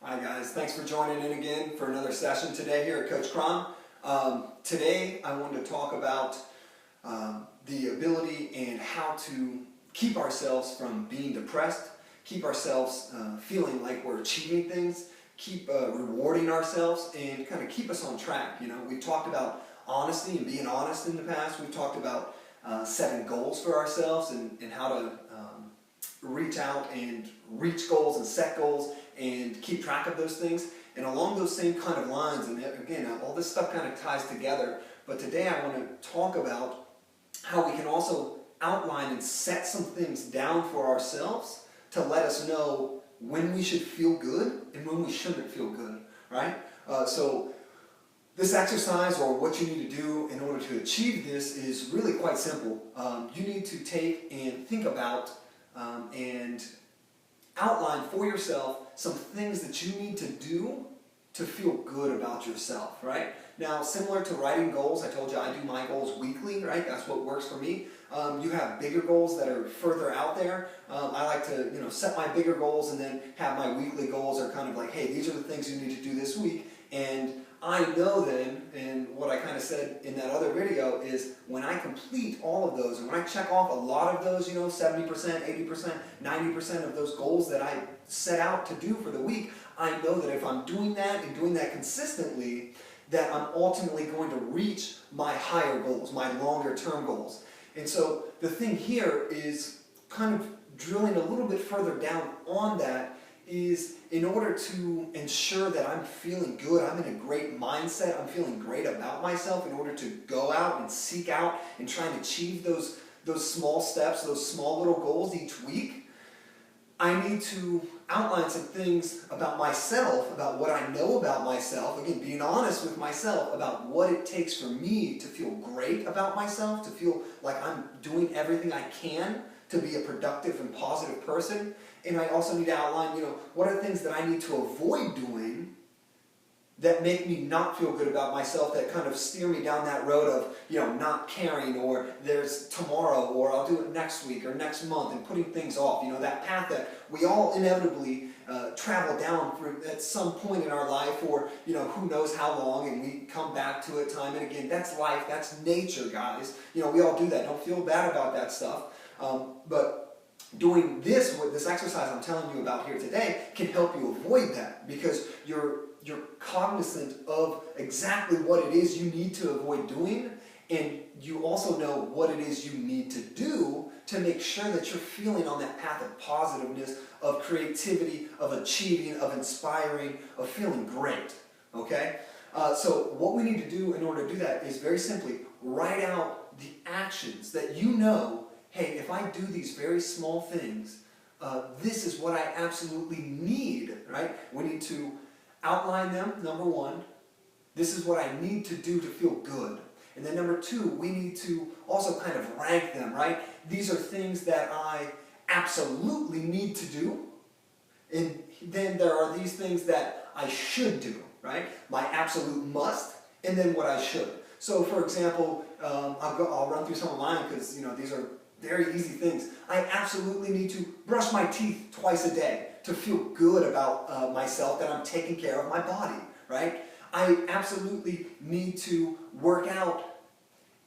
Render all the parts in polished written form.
Hi guys, thanks for joining in again for another session today here at CoachChron. Today I wanted to talk about the ability and how to keep ourselves from being depressed, keep ourselves feeling like we're achieving things, keep rewarding ourselves, and kind of keep us on track. You know, we've talked about honesty and being honest in the past. We've talked about setting goals for ourselves and how to reach out and reach goals and set goals and keep track of those things. And along those same kind of lines, and again, all this stuff kind of ties together, but today I want to talk about how we can also outline and set some things down for ourselves to let us know when we should feel good and when we shouldn't feel good, right? So this exercise, or what you need to do in order to achieve this, is really quite simple. You need to take and think about and outline for yourself some things that you need to do to feel good about yourself, right? Now, similar to writing goals, I told you I do my goals weekly, right? That's what works for me. You have bigger goals that are further out there. I like to, set my bigger goals and then have my weekly goals are kind of like, hey, these are the things you need to do this week. And I know then, and what I kind of said in that other video is, when I complete all of those, and when I check off a lot of those, 70%, 80%, 90% of those goals that I set out to do for the week, I know that if I'm doing that and doing that consistently, that I'm ultimately going to reach my higher goals, my longer term goals. And so the thing here is kind of drilling a little bit further down on that is, in order to ensure that I'm feeling good, I'm in a great mindset, I'm feeling great about myself, in order to go out and seek out and try and achieve those small steps, those small little goals each week, I need to outline some things about myself, about what I know about myself, again, being honest with myself about what it takes for me to feel great about myself, to feel like I'm doing everything I can to be a productive and positive person. And I also need to outline, what are the things that I need to avoid doing that make me not feel good about myself, that kind of steer me down that road of, not caring, or there's tomorrow, or I'll do it next week or next month, and putting things off. That path that we all inevitably travel down at some point in our life, or, who knows how long, and we come back to it time and again. That's life, that's nature, guys. We all do that. Don't feel bad about that stuff. But doing this exercise I'm telling you about here today can help you avoid that, because you're cognizant of exactly what it is you need to avoid doing, and you also know what it is you need to do to make sure that you're feeling on that path of positiveness, of creativity, of achieving, of inspiring, of feeling great, okay? So what we need to do in order to do that is very simply write out the actions that hey, if I do these very small things, this is what I absolutely need, right? We need to outline them, number one. This is what I need to do to feel good. And then number two, we need to also kind of rank them, right? These are things that I absolutely need to do. And then there are these things that I should do, right? My absolute must, and then what I should. So for example, I'll run through some of mine, because these are very easy things. I absolutely need to brush my teeth twice a day to feel good about myself, that I'm taking care of my body, right? I absolutely need to work out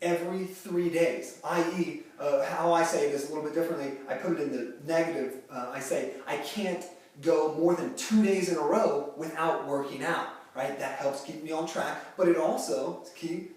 every 3 days, i.e., how I say it is a little bit differently. I put it in the negative. I say I can't go more than 2 days in a row without working out, right? That helps keep me on track, but it also,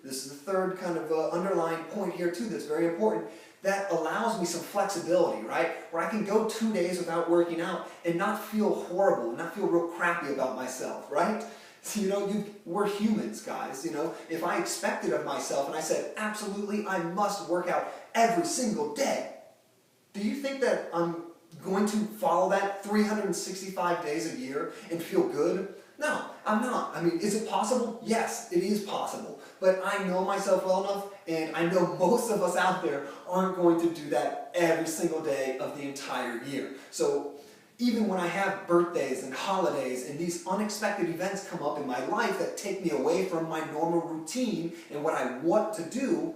this is the third kind of underlying point here too that's very important, that allows me some flexibility, right? Where I can go 2 days without working out and not feel horrible, and not feel real crappy about myself, right? So, we're humans, guys. If I expected of myself and I said, absolutely, I must work out every single day, do you think that I'm going to follow that 365 days a year and feel good? No, I'm not. I mean, is it possible? Yes, it is possible. But I know myself well enough, and I know most of us out there aren't going to do that every single day of the entire year. So even when I have birthdays and holidays and these unexpected events come up in my life that take me away from my normal routine and what I want to do,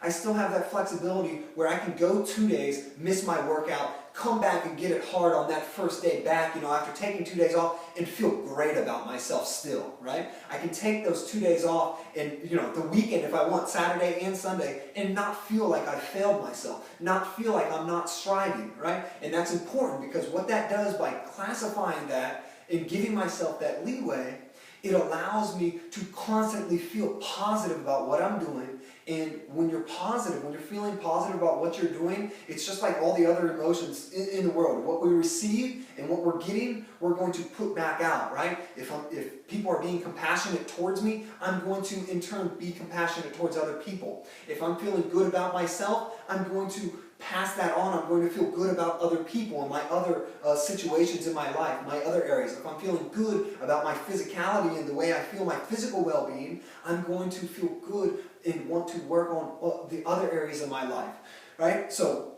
I still have that flexibility where I can go 2 days, miss my workout, come back and get it hard on that first day back, after taking 2 days off and feel great about myself still, right? I can take those 2 days off and, the weekend if I want, Saturday and Sunday, and not feel like I failed myself, not feel like I'm not striving, right? And that's important because what that does by classifying that and giving myself that leeway, it allows me to constantly feel positive about what I'm doing. And when you're positive, when you're feeling positive about what you're doing, it's just like all the other emotions in the world. What we receive and what we're getting, we're going to put back out, right? If people are being compassionate towards me, I'm going to in turn be compassionate towards other people. If I'm feeling good about myself, I'm going to pass that on. I'm going to feel good about other people and my other situations in my life, my other areas. If I'm feeling good about my physicality and the way I feel my physical well-being, I'm going to feel good and want to work on the other areas of my life, right? So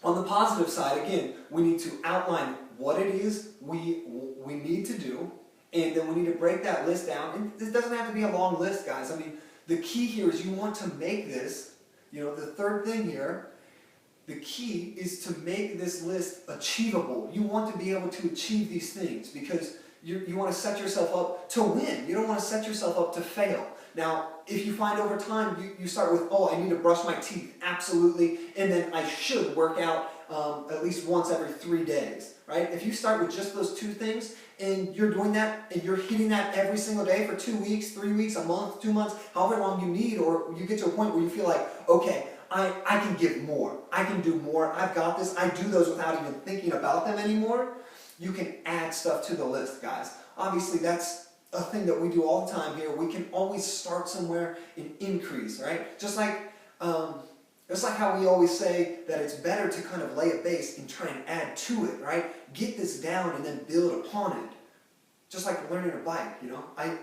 on the positive side, again, we need to outline what it is we need to do, and then we need to break that list down. And this doesn't have to be a long list, guys. I mean, the key here is you want to make this, the third thing here, the key is to make this list achievable. You want to be able to achieve these things because you want to set yourself up to win. You don't want to set yourself up to fail. Now, if you find over time, you start with, oh, I need to brush my teeth, absolutely, and then I should work out at least once every 3 days, right? If you start with just those 2 things, and you're doing that, and you're hitting that every single day for 2 weeks, 3 weeks, a month, 2 months, however long you need, or you get to a point where you feel like, okay, I can give more, I can do more, I've got this, I do those without even thinking about them anymore, you can add stuff to the list, guys. Obviously, that's a thing that we do all the time here. We can always start somewhere and increase, right? Just like how we always say that it's better to kind of lay a base and try and add to it, right? Get this down and then build upon it. Just like learning a bike, I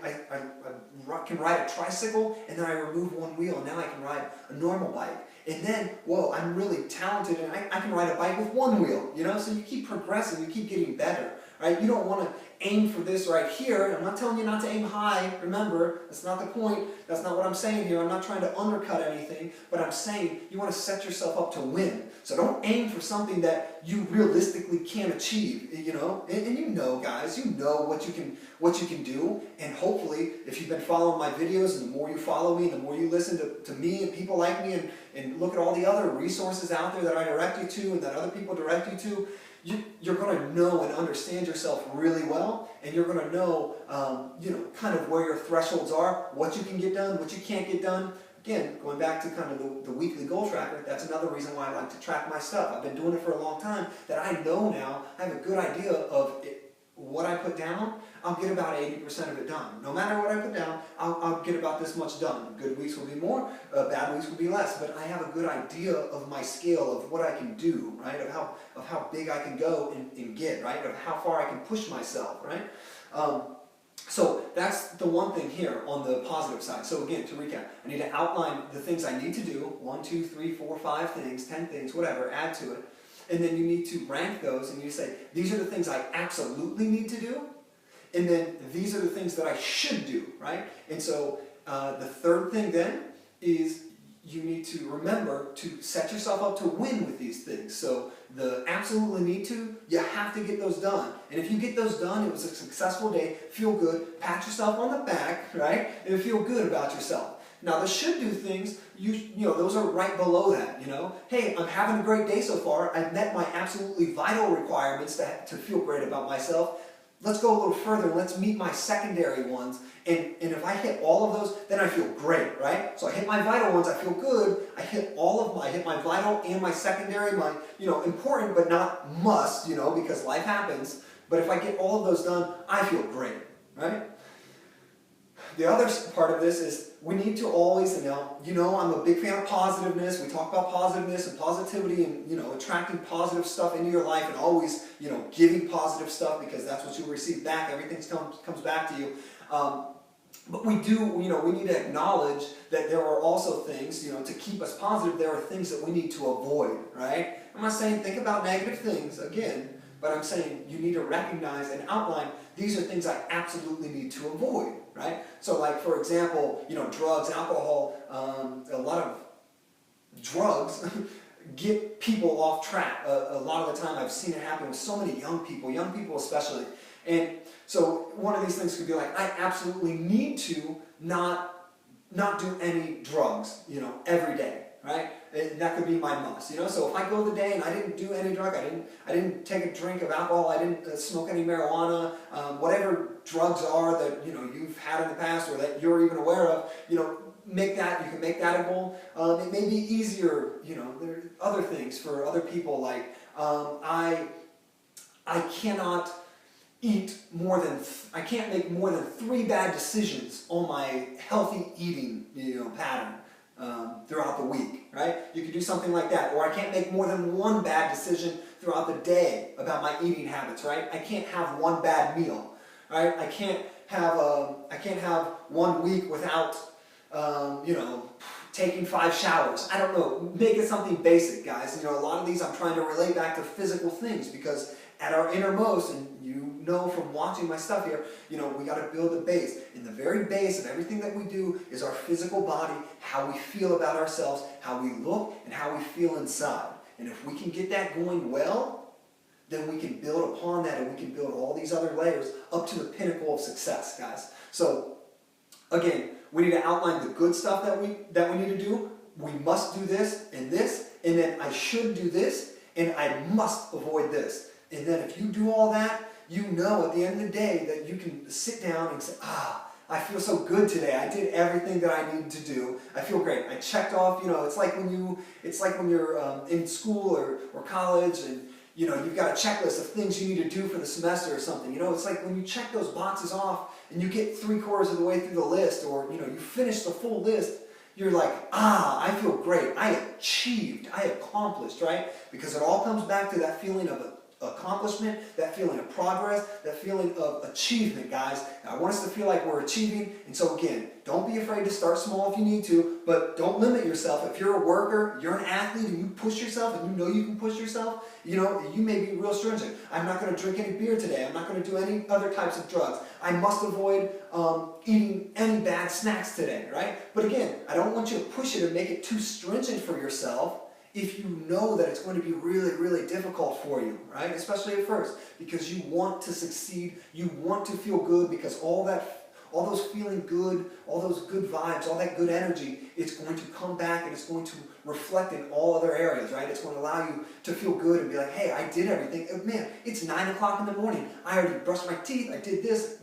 can ride a tricycle and then I remove one wheel and now I can ride a normal bike. And then, whoa, I'm really talented and I can ride a bike with one wheel, So you keep progressing, you keep getting better, right? You don't want to aim for this right here. I'm not telling you not to aim high, remember, that's not the point. That's not what I'm saying here. I'm not trying to undercut anything, but I'm saying you want to set yourself up to win. So don't aim for something that you realistically can't achieve, And guys, you know what you can do, and hopefully, if you've been following my videos, and the more you follow me, the more you listen to me and people like me, and look at all the other resources out there that I direct you to and that other people direct you to, you're going to know and understand yourself really well, and you're going to know, kind of where your thresholds are, what you can get done, what you can't get done. Again, going back to kind of the weekly goal tracker, that's another reason why I like to track my stuff. I've been doing it for a long time, that I know now, I have a good idea of what I put down, I'll get about 80% of it done. No matter what I put down, I'll get about this much done. Good weeks will be more, bad weeks will be less, but I have a good idea of my scale, of what I can do, right? Of how big I can go and get, right? Of how far I can push myself, right? So that's the one thing here on the positive side. So again, to recap, I need to outline the things I need to do, 1, 2, 3, 4, 5 things, 10 things, whatever, add to it. And then you need to rank those and you say, these are the things I absolutely need to do, and then these are the things that I should do, right? And so the third thing then is you need to remember to set yourself up to win with these things. So the absolutely need to, you have to get those done. And if you get those done, it was a successful day, feel good, pat yourself on the back, right? And feel good about yourself. Now the should do things, those are right below that, Hey, I'm having a great day so far. I've met my absolutely vital requirements to feel great about myself. Let's go a little further. Let's meet my secondary ones. And if I hit all of those, then I feel great, right? So I hit my vital ones, I feel good. I hit I hit my vital and my secondary, my, important but not must, because life happens. But if I get all of those done, I feel great, right? The other part of this is we need to always, I'm a big fan of positiveness. We talk about positiveness and positivity and, attracting positive stuff into your life and always, giving positive stuff because that's what you'll receive back. Everything comes back to you. But we do, we need to acknowledge that there are also things, to keep us positive, there are things that we need to avoid, right? I'm not saying think about negative things, again, but I'm saying you need to recognize and outline these are things I absolutely need to avoid, right? So like, for example, drugs, alcohol, a lot of drugs get people off track. A lot of the time I've seen it happen with so many young people especially. And so one of these things could be like, I absolutely need to not do any drugs, every day, right? And that could be my must, So if I go the day and I didn't do any drug, I didn't take a drink of alcohol, I didn't smoke any marijuana, whatever drugs are that you've had in the past or that you're even aware of, you can make that a goal. It may be easier, there are other things for other people, like I cannot I can't make more than 3 bad decisions on my healthy eating, pattern throughout the week, right? You could do something like that. Or I can't make more than 1 bad decision throughout the day about my eating habits, right? I can't have 1 bad meal, right? I can't have 1 week without, taking 5 showers. I don't know. Make it something basic, guys. A lot of these I'm trying to relate back to physical things, because at our innermost, and from watching my stuff here, we got to build the base. And the very base of everything that we do is our physical body, how we feel about ourselves, how we look, and how we feel inside. And if we can get that going well, then we can build upon that, and we can build all these other layers up to the pinnacle of success, guys. So, again, we need to outline the good stuff that we need to do. We must do this, and then I should do this, and I must avoid this. And then if you do all that, at the end of the day that you can sit down and say, I feel so good today. I did everything that I needed to do. I feel great. I checked off, it's like when you're in school or college, and you've got a checklist of things you need to do for the semester or something. It's like when you check those boxes off and you get 3/4 of the way through the list, or you finish the full list, you're like, I feel great. I achieved. I accomplished, right? Because it all comes back to that feeling of accomplishment, that feeling of progress, that feeling of achievement, guys. And I want us to feel like we're achieving. And so again, don't be afraid to start small if you need to, but don't limit yourself. If you're a worker, you're an athlete, and you push yourself, and you can push yourself, you may be real stringent. I'm not going to drink any beer today. I'm not going to do any other types of drugs. I must avoid eating any bad snacks today, right? But again, I don't want you to push it and make it too stringent for yourself if you know that it's going to be really, really difficult for you, right? Especially at first, because you want to succeed, you want to feel good, because all those feeling good, all those good vibes, all that good energy, it's going to come back and it's going to reflect in all other areas, right? It's going to allow you to feel good and be like, hey, I did everything. Man, it's 9 o'clock in the morning. I already brushed my teeth. I did this,